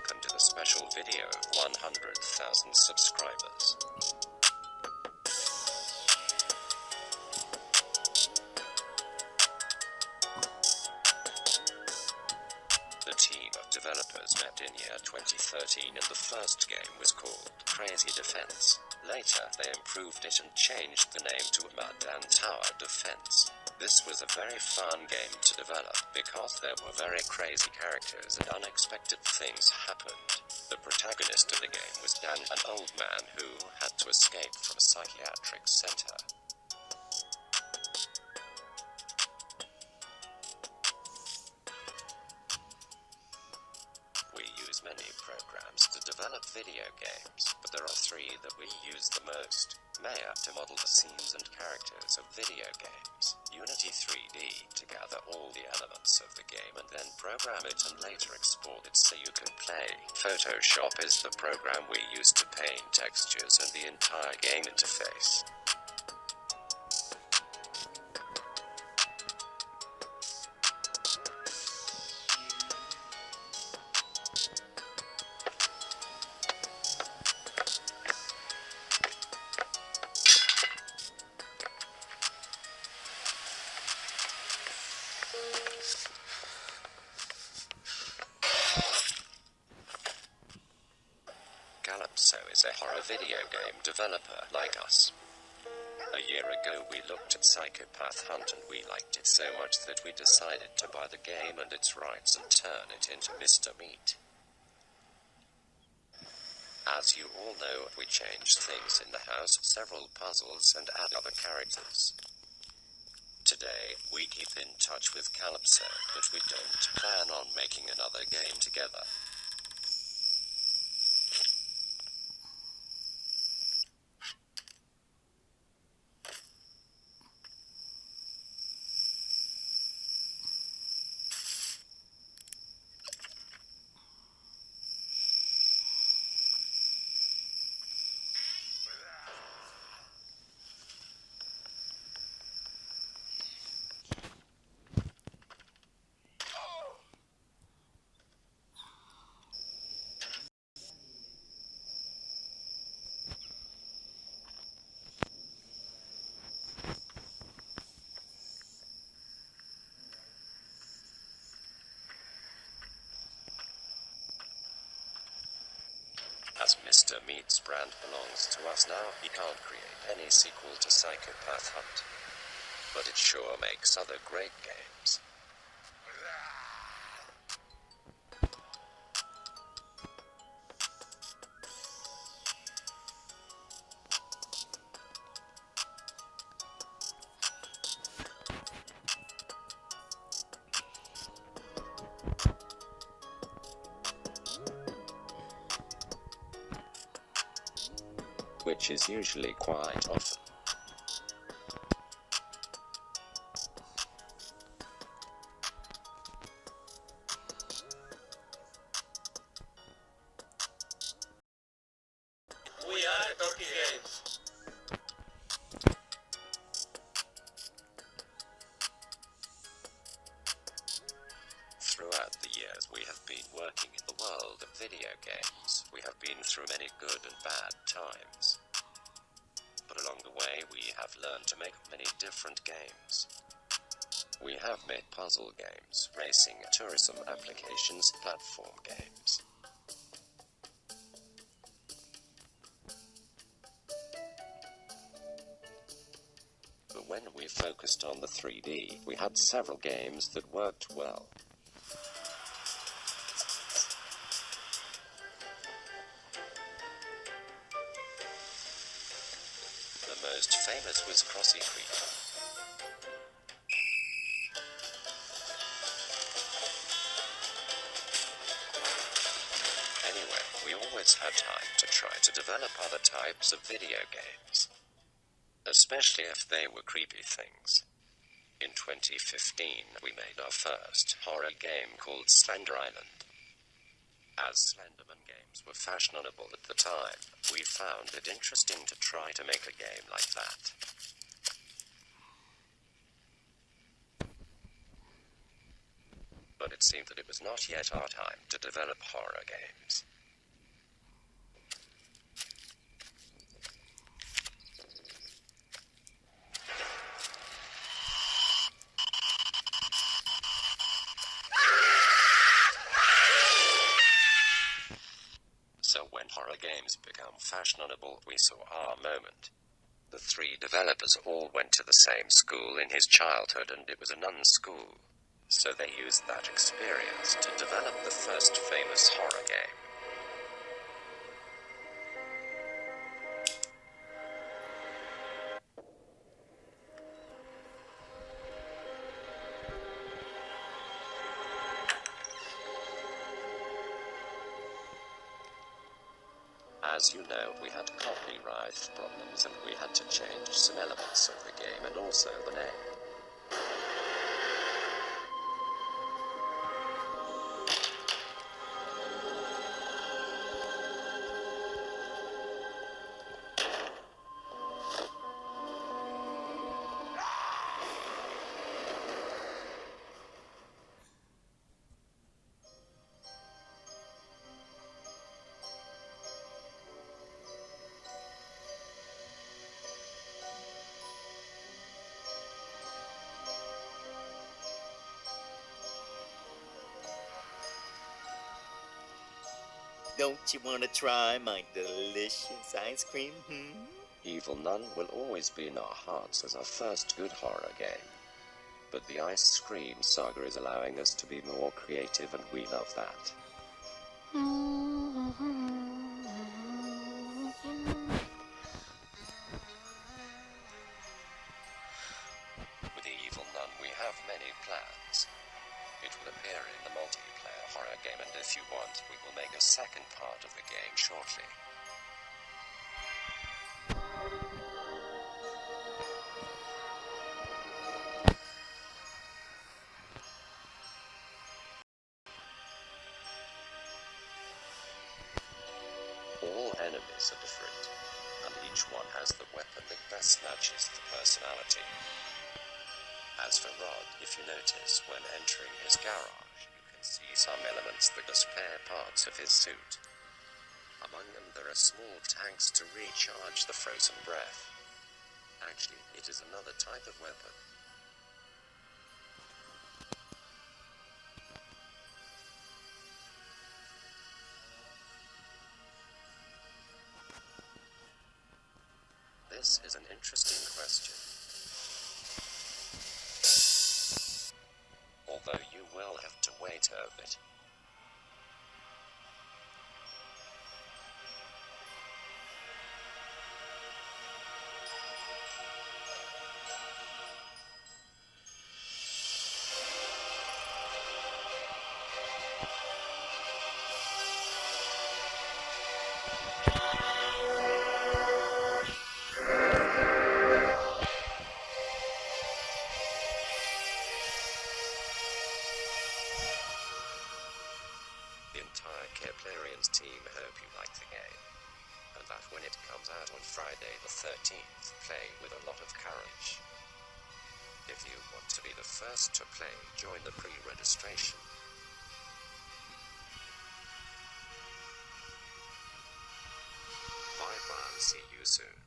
welcome to the special video of 100,000 subscribers. The team of developers met in year 2013 and the first game was called Crazy Defense. Later they improved it and changed the name to Mud and Tower Defense. This was a very fun game to develop because there were very crazy characters and unexpected things happened. The protagonist of the game was Dan, an old man who had to escape from a psychiatric center. We use many programs to develop video games, but there are three that we use the most. Maya to model the scenes and characters of video games. Unity 3D to gather all the elements of the game and then program it and later export it so you can play. Photoshop is the program we use to paint textures and the entire game interface. Calypso is a horror video game developer like us. A year ago we looked at Psychopath Hunt and we liked it so much that we decided to buy the game and its rights and turn it into Mr. Meat. As you all know, we changed things in the house, several puzzles and add other characters. Today, we keep in touch with Calypso, but we don't plan on making another game together. As Mr. Meat's brand belongs to us now, he can't create any sequel to Psychopath Hunt. But it sure makes other great games. Which is usually quite often. We are Turkey Games. Throughout the years we have been working in the world of video games. We have been through many good and bad times. But along the way we have learned to make many different games. We have made puzzle games, racing, tourism applications, platform games. But when we focused on the 3D, we had several games that worked well. The most famous was Crossy Creeper. Anyway, we always had time to try to develop other types of video games, especially if they were creepy things. In 2015, we made our first horror game called Slender Island. As Slenderman games were fashionable at the time, we found it interesting to try to make a game like that. but it seemed that it was not yet our time to develop horror games. So when horror games became fashionable, we saw our moment. The 3 developers all went to the same school in his childhood, and it was a nun school. So they used that experience to develop the first famous horror game. As you know, we had copyright problems and we had to change some elements of the game and also the name. Don't you want to try my delicious ice cream? Evil Nun will always be in our hearts as our first good horror game. But the Ice Cream saga is allowing us to be more creative, and we love that. With the Evil Nun, we have many plans. It will appear in the multiplayer horror game, and if you want, we will make a second part of the game shortly. All enemies are different, and each one has the weapon that best matches the personality. As for Rod, if you notice, when entering his garage, you can see some elements that are spare parts of his suit. Among them, there are small tanks to recharge the frozen breath. Actually, it is another type of weapon. This is an interesting question. Although you will have to wait a bit. The entire Keplerians team hope you like the game, and that when it comes out on Friday the 13th, play with a lot of courage. If you want to be the first to play, join the pre-registration. Bye-bye and see you soon.